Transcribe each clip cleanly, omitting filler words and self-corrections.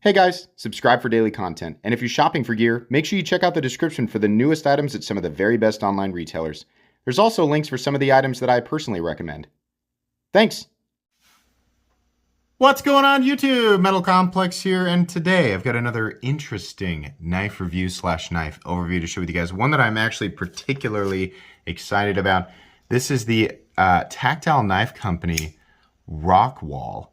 Hey guys, subscribe for daily content. And if you're shopping for gear, make sure you check out the description for the newest items at some of the very best online retailers. There's also links for some of the items that I personally recommend. Thanks! What's going on YouTube? Metal Complex here, and today I've got another interesting knife review / knife overview to share with you guys. One that I'm actually particularly excited about. This is the Tactile knife company, Rockwall.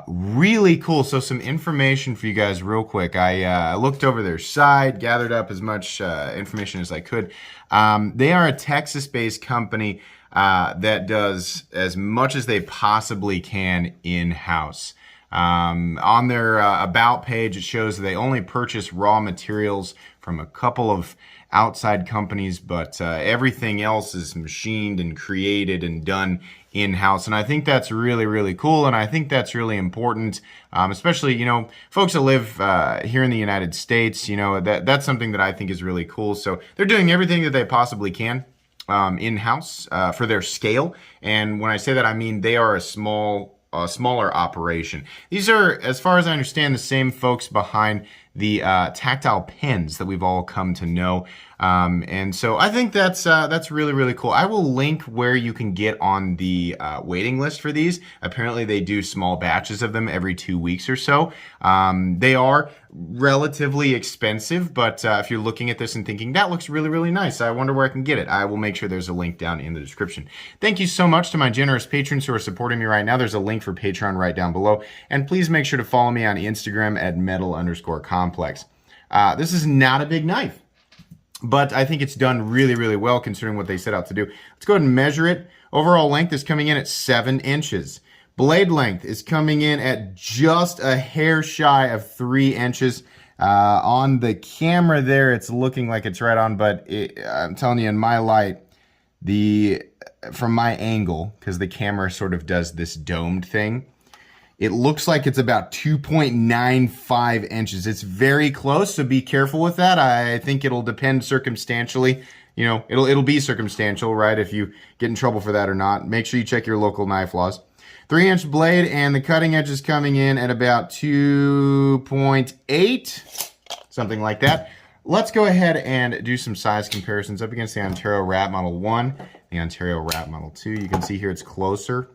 Really cool. So some information for you guys real quick. I looked over their site, gathered up as much information as I could. They are a Texas-based company that does as much as they possibly can in-house. On their About page, it shows they only purchase raw materials from a couple of outside companies, but everything else is machined and created and done in-house. And I think that's really, really cool. And I think that's really important, especially, you know, folks that live here in the United States, you know, that's something that I think is really cool. So they're doing everything that they possibly can in-house for their scale. And when I say that, I mean they are a smaller operation. These are, as far as I understand, the same folks behind the Tactile pens that we've all come to know. And so I think that's really, really cool. I will link where you can get on the waiting list for these. Apparently they do small batches of them every 2 weeks or so. They are relatively expensive, but if you're looking at this and thinking, that looks really, really nice, I wonder where I can get it, I will make sure there's a link down in the description. Thank you so much to my generous patrons who are supporting me right now. There's a link for Patreon right down below. And please make sure to follow me on Instagram at metal_complex. This is not a big knife, but I think it's done really, really well considering what they set out to do. Let's go ahead and measure it. Overall length is coming in at 7 inches. Blade length is coming in at just a hair shy of 3 inches. On the camera there, it's looking like it's right on, but I'm telling you, in my light, from my angle, because the camera sort of does this domed thing, it looks like it's about 2.95 inches. It's very close, so be careful with that. I think it'll depend circumstantially. You know, it'll be circumstantial, right, if you get in trouble for that or not. Make sure you check your local knife laws. 3-inch blade, and the cutting edge is coming in at about 2.8, something like that. Let's go ahead and do some size comparisons up against the Ontario Rat Model 1, the Ontario Rat Model 2. You can see here it's closer.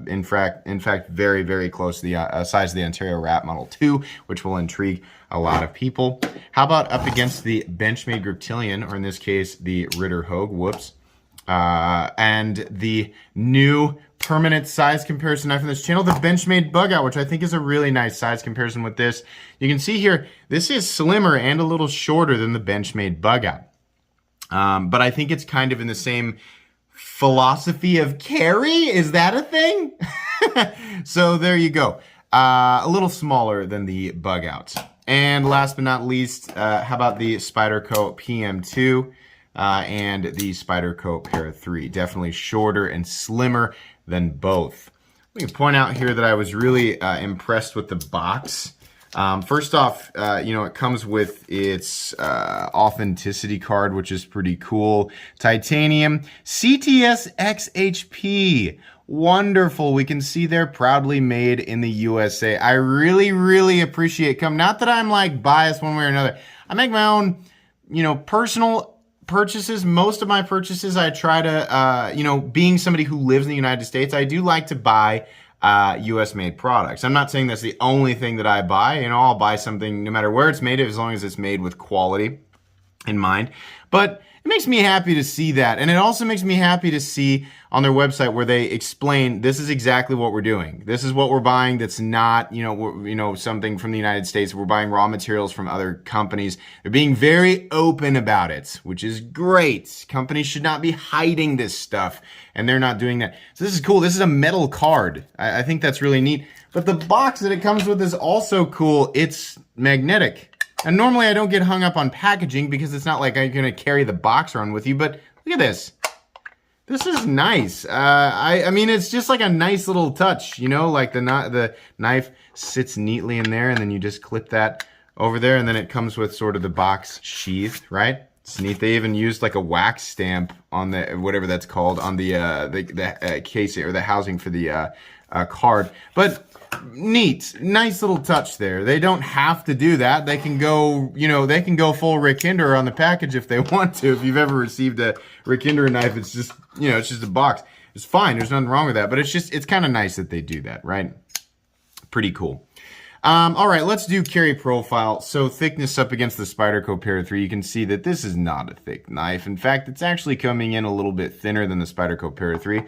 In fact, very, very close to the size of the Ontario Rat Model 2, which will intrigue a lot of people. How about up against the Benchmade Griptilian, or in this case, the Ritter Hogue, whoops, and the new permanent size comparison knife on this channel, the Benchmade Bug Out, which I think is a really nice size comparison with this. You can see here, this is slimmer and a little shorter than the Benchmade Bug Out. But I think it's kind of in the same philosophy of carry. Is that a thing? So there you go. A little smaller than the Bug Out. And last but not least, how about the Spyderco PM2 and the Spyderco Para 3? Definitely shorter and slimmer than both. Let me point out here that I was really impressed with the box. First off, you know, it comes with its authenticity card, which is pretty cool. Titanium, CTS XHP. Wonderful. We can see they're proudly made in the USA. I really, really appreciate not that I'm like biased one way or another. I make my own, you know, personal purchases. Most of my purchases, I try to, you know, being somebody who lives in the United States, I do like to buy US made products. I'm not saying that's the only thing that I buy. You know, I'll buy something no matter where it's made, as long as it's made with quality in mind. But it makes me happy to see that. And it also makes me happy to see on their website where they explain this is exactly what we're doing. This is what we're buying that's not, you know, something from the United States. We're buying raw materials from other companies. They're being very open about it, which is great. Companies should not be hiding this stuff, and they're not doing that. So this is cool. This is a metal card. I think that's really neat. But the box that it comes with is also cool. It's magnetic. And normally I don't get hung up on packaging because it's not like I'm going to carry the box around with you, but look at this. This is nice. I mean, it's just like a nice little touch, you know, like the knife sits neatly in there, and then you just clip that over there, and then it comes with sort of the box sheath, right? It's neat. They even used like a wax stamp on the whatever that's called on the casing or the housing for the card. But neat, nice little touch there. They don't have to do that. They can go, they can go full Rick Hinderer on the package if they want to. If you've ever received a Rick Hinderer knife, it's just, it's just a box. It's fine. There's nothing wrong with that. But it's kind of nice that they do that, right? Pretty cool. All right, let's do carry profile. So thickness up against the Spyderco Para 3. You can see that this is not a thick knife. In fact, it's actually coming in a little bit thinner than the Spyderco Para 3.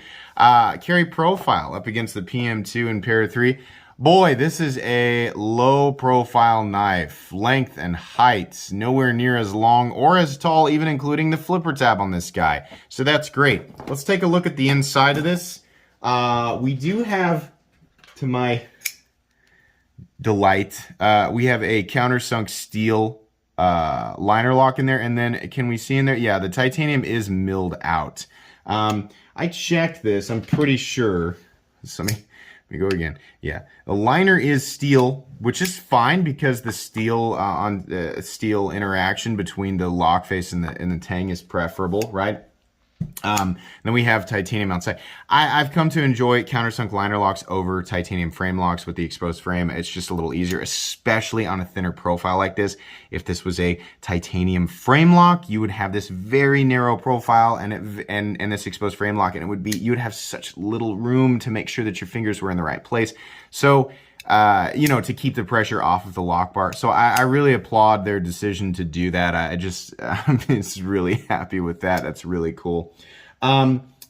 Carry profile up against the PM2 and Para 3. Boy, this is a low profile knife. Length and height, nowhere near as long or as tall, even including the flipper tab on this guy. So that's great. Let's take a look at the inside of this. We do have, to my delight, we have a countersunk steel liner lock in there, and then can we see in there? Yeah, the titanium is milled out. I checked this. I'm pretty sure. Let me go again. Yeah, the liner is steel, which is fine because the steel steel interaction between the lock face and the tang is preferable, right? Then we have titanium outside. I've come to enjoy countersunk liner locks over titanium frame locks with the exposed frame. It's just a little easier, especially on a thinner profile like this. If this was a titanium frame lock, you would have this very narrow profile and this exposed frame lock, and you would have such little room to make sure that your fingers were in the right place. So, to keep the pressure off of the lock bar. So I really applaud their decision to do that. I'm just really happy with that. That's really cool.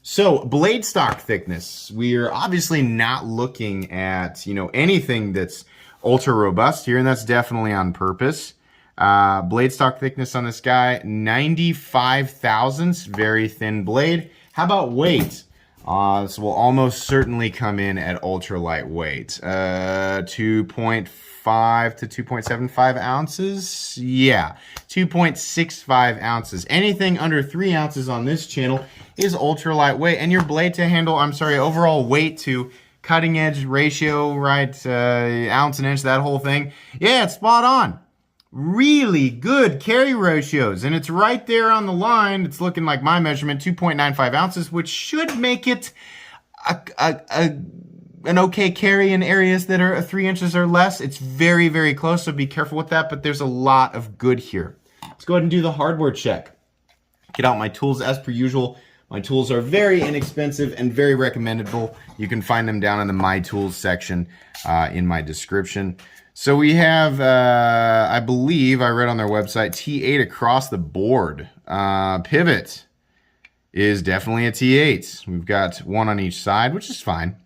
So blade stock thickness. We're obviously not looking at, anything that's ultra robust here, and that's definitely on purpose. Blade stock thickness on this guy, 95 thousandths, very thin blade. How about weight? This will almost certainly come in at ultra lightweight. 2.5 to 2.75 ounces. Yeah, 2.65 ounces. Anything under 3 ounces on this channel is ultra lightweight. And your blade to handle, overall weight to cutting edge ratio, right? Ounce and inch, that whole thing. Yeah, it's spot on. Really good carry ratios, and it's right there on the line. It's looking like my measurement, 2.95 ounces, which should make it an okay carry in areas that are 3 inches or less. It's very, very close, so be careful with that, but there's a lot of good here. Let's go ahead and do the hardware check. Get out my tools as per usual. My tools are very inexpensive and very recommendable. You can find them down in the My Tools section in my description. So we have, I believe, I read on their website, T8 across the board. Pivot is definitely a T8. We've got one on each side, which is fine.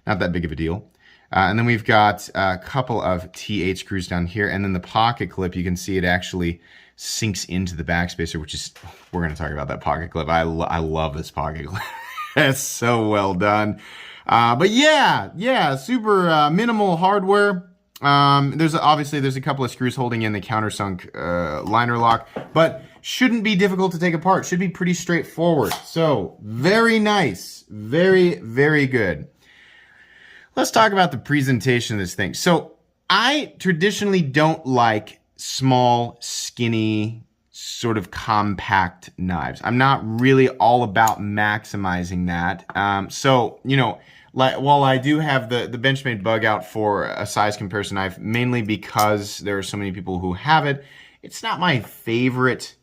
Not that big of a deal. And then we've got a couple of T8 screws down here. And then the pocket clip, you can see it actually sinks into the backspacer, which is, we're going to talk about that pocket clip. I love this pocket clip. It's so well done. But yeah, super minimal hardware. There's a couple of screws holding in the countersunk liner lock, but shouldn't be difficult to take apart. Should be pretty straightforward. So very nice. Very, very good. Let's talk about the presentation of this thing. So I traditionally don't like small, skinny, sort of compact knives. I'm not really all about maximizing that. While I do have the Benchmade bug out for a size comparison knife, mainly because there are so many people who have it, it's not my favorite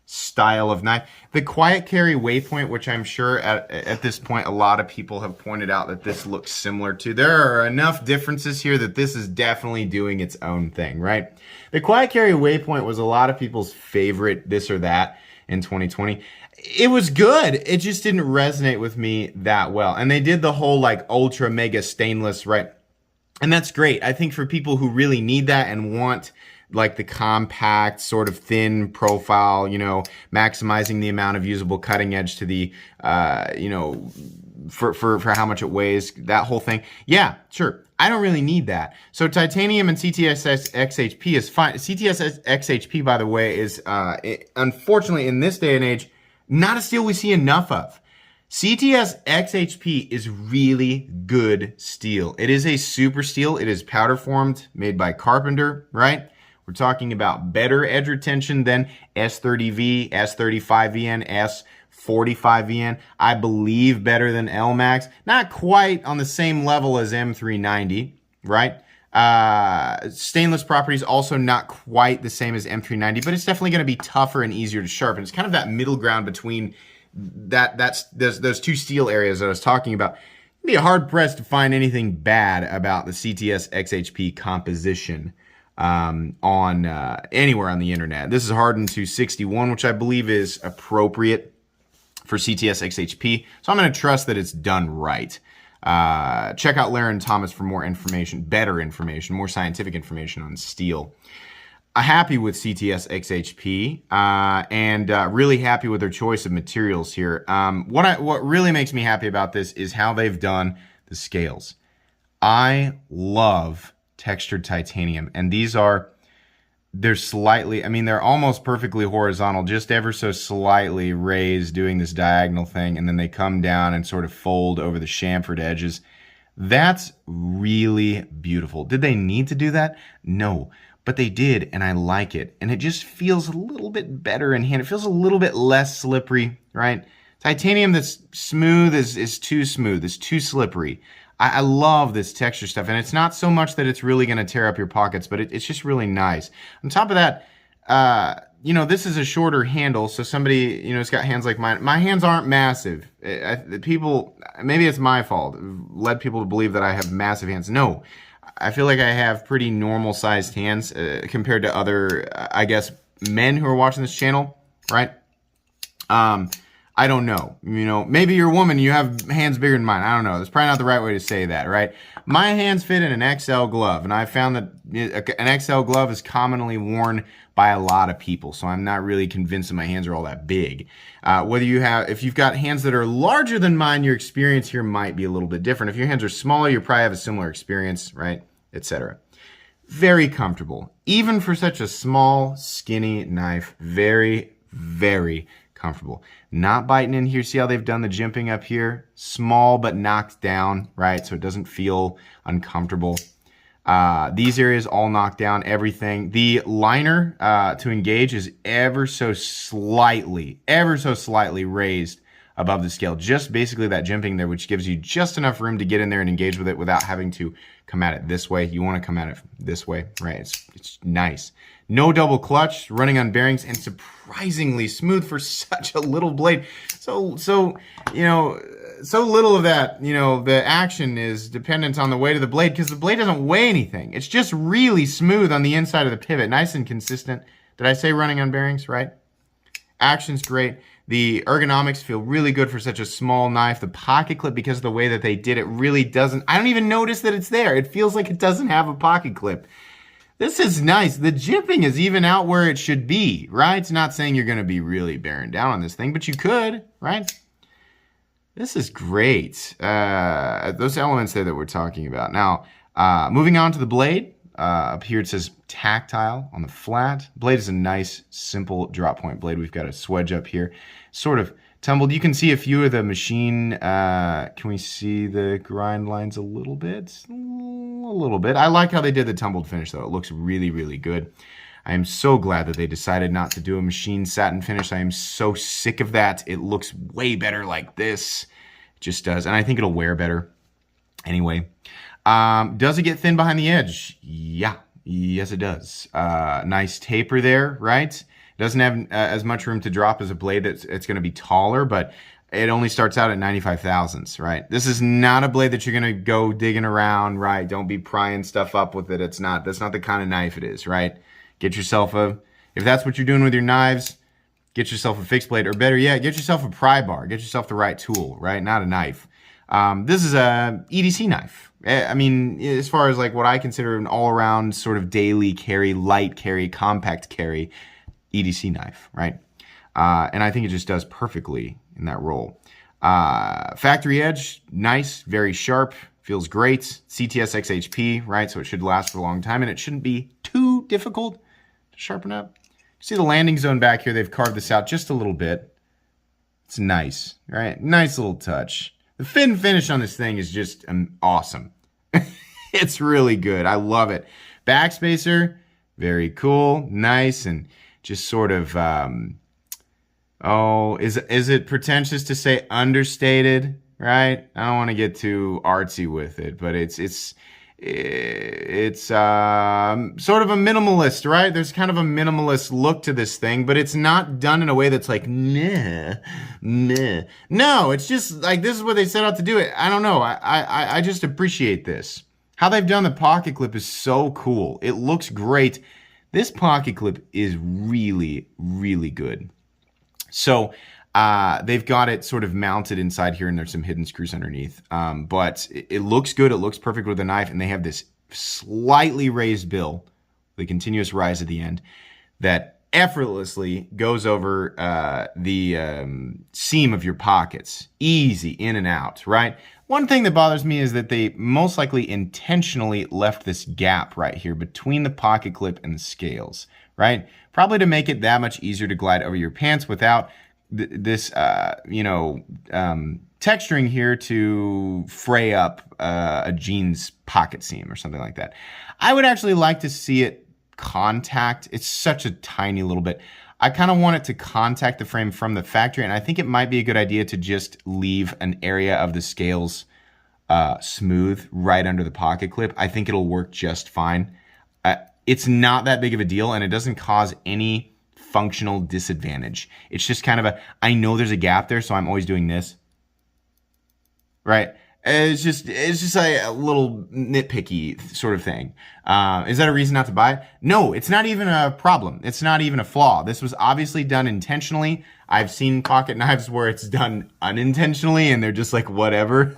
style of knife. The quiet carry Waypoint, which I'm sure at this point a lot of people have pointed out that this looks similar to. There are enough differences here that this is definitely doing its own thing, right? The quiet carry Waypoint was a lot of people's favorite this or that in 2020. It was good. It just didn't resonate with me that well. And they did the whole like ultra mega stainless, right? And that's great. I think for people who really need that and want like the compact sort of thin profile, maximizing the amount of usable cutting edge to the, for how much it weighs, that whole thing. Yeah, sure. I don't really need that. So titanium and CTS XHP is fine. CTS XHP, by the way, is unfortunately in this day and age, not a steel we see enough of. CTS XHP is really good steel. It is a super steel. It is powder formed, made by Carpenter, right? We're talking about better edge retention than S30V, S35VN, S45VN. I believe better than LMAX. Not quite on the same level as M390, right? Stainless properties also not quite the same as M390, but it's definitely going to be tougher and easier to sharpen. It's kind of that middle ground between those two steel areas that I was talking about. It'd be hard pressed to find anything bad about the CTS XHP composition on anywhere on the internet. This is hardened to 61, which I believe is appropriate for CTS XHP. So I'm going to trust that it's done right. Check out Laren Thomas for more information, better information, more scientific information on steel. Happy with CTS XHP and really happy with their choice of materials here. What really makes me happy about this is how they've done the scales. I love textured titanium, and they're slightly, I mean, they're almost perfectly horizontal, just ever so slightly raised doing this diagonal thing, and then they come down and sort of fold over the chamfered edges. That's really beautiful. Did they need to do that? No. But they did, and I like it. And it just feels a little bit better in hand. It feels a little bit less slippery, right? Titanium that's smooth is too smooth, is too slippery. I love this texture stuff, and it's not so much that it's really going to tear up your pockets, but it's just really nice. On top of that, this is a shorter handle, so somebody, has got hands like mine. My hands aren't massive. People, maybe it's my fault, led people to believe that I have massive hands. No. I feel like I have pretty normal sized hands compared to other, I guess, men who are watching this channel, right? I don't know. Maybe you're a woman, you have hands bigger than mine. I don't know. That's probably not the right way to say that, right? My hands fit in an XL glove, and I found that an XL glove is commonly worn by a lot of people, so I'm not really convinced that my hands are all that big. If you've got hands that are larger than mine, your experience here might be a little bit different. If your hands are smaller, you probably have a similar experience, right? Etc. Very comfortable. Even for such a small, skinny knife, very, very comfortable. Not biting in here. See how they've done the jimping up here? Small but knocked down, right? So it doesn't feel uncomfortable. These areas all knocked down, everything. The liner to engage is ever so slightly raised above the scale. Just basically that jimping there, which gives you just enough room to get in there and engage with it without having to come at it this way. You want to come at it this way, right? It's nice. No double clutch, running on bearings, and surprisingly smooth for such a little blade. So little of that, the action is dependent on the weight of the blade because the blade doesn't weigh anything. It's just really smooth on the inside of the pivot, nice and consistent. Did I say running on bearings, right? Action's great. The ergonomics feel really good for such a small knife. The pocket clip, because of the way that they did it, really doesn't, I don't even notice that it's there. It feels like it doesn't have a pocket clip. This is nice. The jimping is even out where it should be, right? It's not saying you're going to be really bearing down on this thing, but you could, right? This is great. Those elements there that we're talking about. Now, moving on to the blade. Up here it says Tactile on the flat. Blade is a nice, simple drop point blade. We've got a swedge up here. Sort of tumbled. You can see a few of the machine. Can we see the grind lines a little bit? A little bit. I like how they did the tumbled finish, though. It looks really, really good. I am so glad that they decided not to do a machine satin finish. I am so sick of that. It looks way better like this. It just does. And I think it'll wear better anyway. Does it get thin behind the edge? Yeah. Yes, it does. Nice taper there, right? It doesn't have as much room to drop as a blade that's it's going to be taller, but it only starts out at 95 thousandths, right? This is not a blade that you're going to go digging around, right? Don't be prying stuff up with it. That's not the kind of knife it is, right? Get yourself if that's what you're doing with your knives, get yourself a fixed blade, or better yet, get yourself a pry bar. Get yourself the right tool, right? Not a knife. This is a EDC knife. I mean, as far as like what I consider an all-around sort of daily carry, light carry, compact carry EDC knife, right? And I think it just does perfectly in that role. Factory edge, nice, very sharp, feels great. CTS XHP, right? So it should last for a long time, and it shouldn't be too difficult to sharpen up. See the landing zone back here? They've carved this out just a little bit. It's nice, right? Nice little touch. The fit and finish on this thing is just awesome. It's really good. I love it. Backspacer, Very cool, nice, and just sort of, is it pretentious to say understated, right? I don't want to get too artsy with it, but it's sort of a minimalist, right? There's kind of a minimalist look to this thing, but it's not done in a way that's like, meh, meh. No, it's just like, this is what they set out to do. I don't know. I just appreciate this. How they've done the pocket clip is so cool. It looks great. This pocket clip is really, really good. So they've got it sort of mounted inside here, and there's some hidden screws underneath. But it looks good. It looks perfect with a knife, and they have this slightly raised bill, the continuous rise at the end, that effortlessly goes over the seam of your pockets. Easy in and out, right? One thing that bothers me is that they most likely intentionally left this gap right here between the pocket clip and the scales, right? Probably to make it that much easier to glide over your pants without this, texturing here to fray up a jeans pocket seam or something like that. I would actually like to see it contact. It's such a tiny little bit. I kind of want it to contact the frame from the factory, and I think it might be a good idea to just leave an area of the scales smooth right under the pocket clip. I think it'll work just fine. It's not that big of a deal, and it doesn't cause any functional disadvantage. It's just kind of I know there's a gap there, so I'm always doing this. Right? It's just a little nitpicky sort of thing. Is that a reason not to buy it? No, it's not even a problem. It's not even a flaw. This was obviously done intentionally. I've seen pocket knives where it's done unintentionally and they're just like, whatever.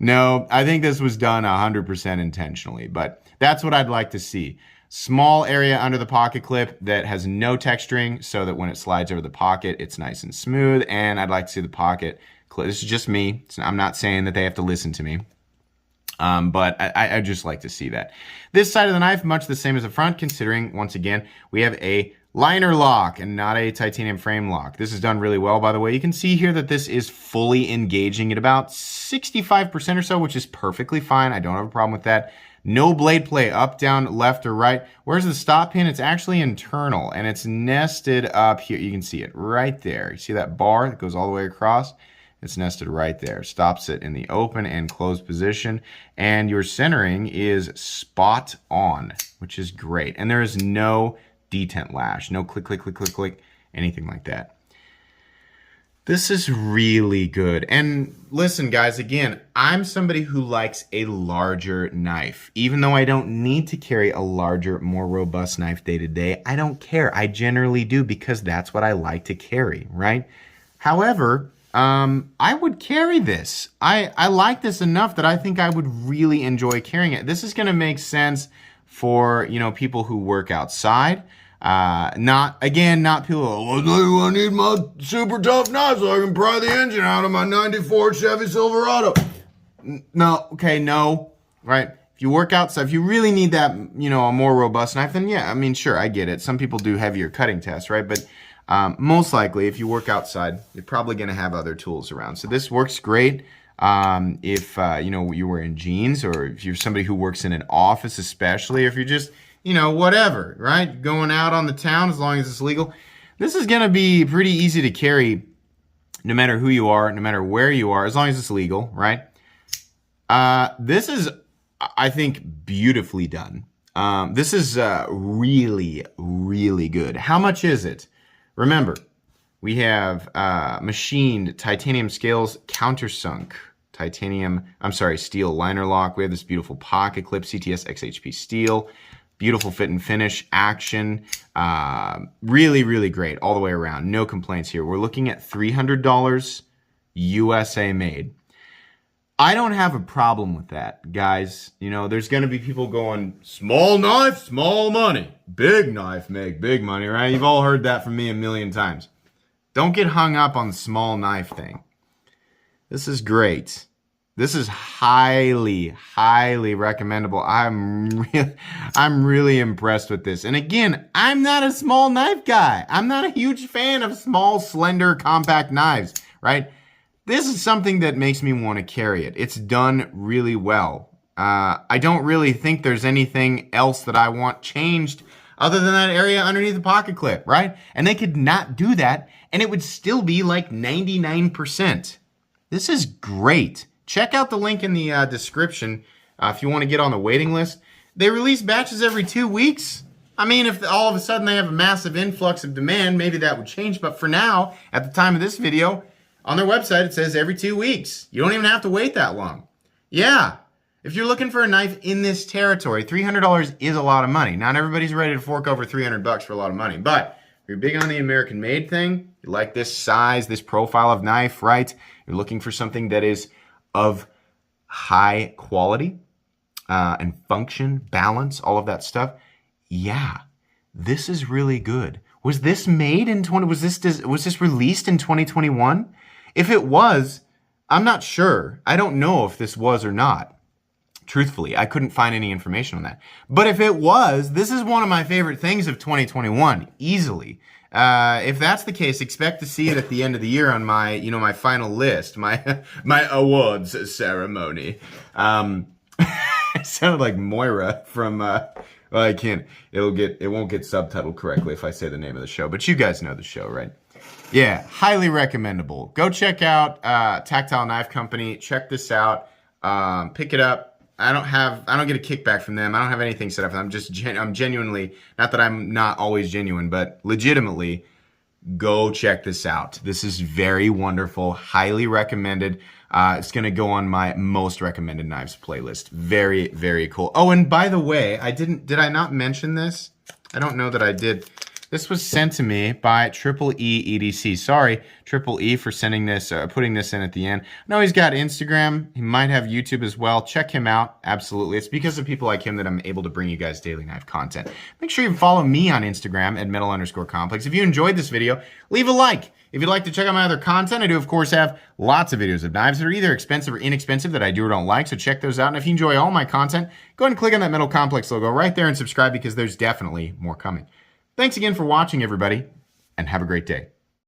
No, I think this was done 100% intentionally, but that's what I'd like to see. Small area under the pocket clip that has no texturing so that when it slides over the pocket, it's nice and smooth. And I'd like to see the pocket clip. This is just me. I'm not saying that they have to listen to me. But I just like to see that. This side of the knife, much the same as the front, considering, once again, we have a liner lock and not a titanium frame lock. This is done really well, by the way. You can see here that this is fully engaging at about 65% or so, which is perfectly fine. I don't have a problem with that. No blade play up, down, left, or right. Where's the stop pin? It's actually internal, and it's nested up here. You can see it right there. You see that bar that goes all the way across? It's nested right there. Stops it in the open and closed position. And your centering is spot on, which is great. And there is no detent lash. No click, click, click, click, click, anything like that. This is really good. And listen, guys, again, I'm somebody who likes a larger knife. Even though I don't need to carry a larger, more robust knife day to day, I don't care. I generally do because that's what I like to carry, right? However, I would carry this. I like this enough that I think I would really enjoy carrying it. This is going to make sense for, people who work outside. Not people, I need my super tough knife so I can pry the engine out of my 94 Chevy Silverado. No, okay, no, right? If you work outside, if you really need that, a more robust knife, then yeah, I mean, sure, I get it. Some people do heavier cutting tests, right? But most likely, if you work outside, you're probably going to have other tools around. So this works great if, you're wearing jeans, or if you're somebody who works in an office, especially, or if you're just, whatever, right? Going out on the town, as long as it's legal. This is going to be pretty easy to carry no matter who you are, no matter where you are, as long as it's legal, right? This is, I think, beautifully done. This is really, really good. How much is it? Remember, we have machined titanium scales, countersunk steel liner lock. We have this beautiful pocket clip, CTS XHP steel. Beautiful fit and finish, action, really, really great all the way around. No complaints here. We're looking at $300 USA made. I don't have a problem with that, guys. There's going to be people going, small knife, small money. Big knife, make big money, right? You've all heard that from me a million times. Don't get hung up on the small knife thing. This is great. This is highly, highly recommendable. I'm really impressed with this. And again, I'm not a small knife guy. I'm not a huge fan of small, slender, compact knives, right? This is something that makes me want to carry it. It's done really well. I don't really think there's anything else that I want changed other than that area underneath the pocket clip, right? And they could not do that, and it would still be like 99%. This is great. Check out the link in the description if you want to get on the waiting list. They release batches every 2 weeks. I mean, if all of a sudden they have a massive influx of demand, maybe that would change. But for now, at the time of this video, on their website, it says every 2 weeks. You don't even have to wait that long. Yeah. If you're looking for a knife in this territory, $300 is a lot of money. Not everybody's ready to fork over $300 for a lot of money. But if you're big on the American-made thing, you like this size, this profile of knife, right? You're looking for something that is of high quality and function, balance, all of that stuff. Yeah, this is really good. Was this made in was this released in 2021? If it was, I'm not sure. I don't know if this was or not. Truthfully, I couldn't find any information on that. But if it was, this is one of my favorite things of 2021, easily. If that's the case, expect to see it at the end of the year on my, my final list, my awards ceremony. It sounded like Moira from, well, I can't, it won't get subtitled correctly if I say the name of the show, but you guys know the show, right? Yeah, highly recommendable. Go check out Tactile Knife Company. Check this out. Pick it up. I don't get a kickback from them. I don't have anything set up for them. I'm genuinely, not that I'm not always genuine, but legitimately, go check this out. This is very wonderful, highly recommended. It's going to go on my most recommended knives playlist. Very, very cool. Oh, and by the way, did I not mention this? I don't know that I did. This was sent to me by Triple E EDC. Sorry, Triple E, for sending this, putting this in at the end. I know he's got Instagram. He might have YouTube as well. Check him out. Absolutely. It's because of people like him that I'm able to bring you guys daily knife content. Make sure you follow me on Instagram at metal_complex. If you enjoyed this video, leave a like. If you'd like to check out my other content, I do, of course, have lots of videos of knives that are either expensive or inexpensive that I do or don't like, so check those out. And if you enjoy all my content, go ahead and click on that Metal Complex logo right there and subscribe, because there's definitely more coming. Thanks again for watching, everybody, and have a great day.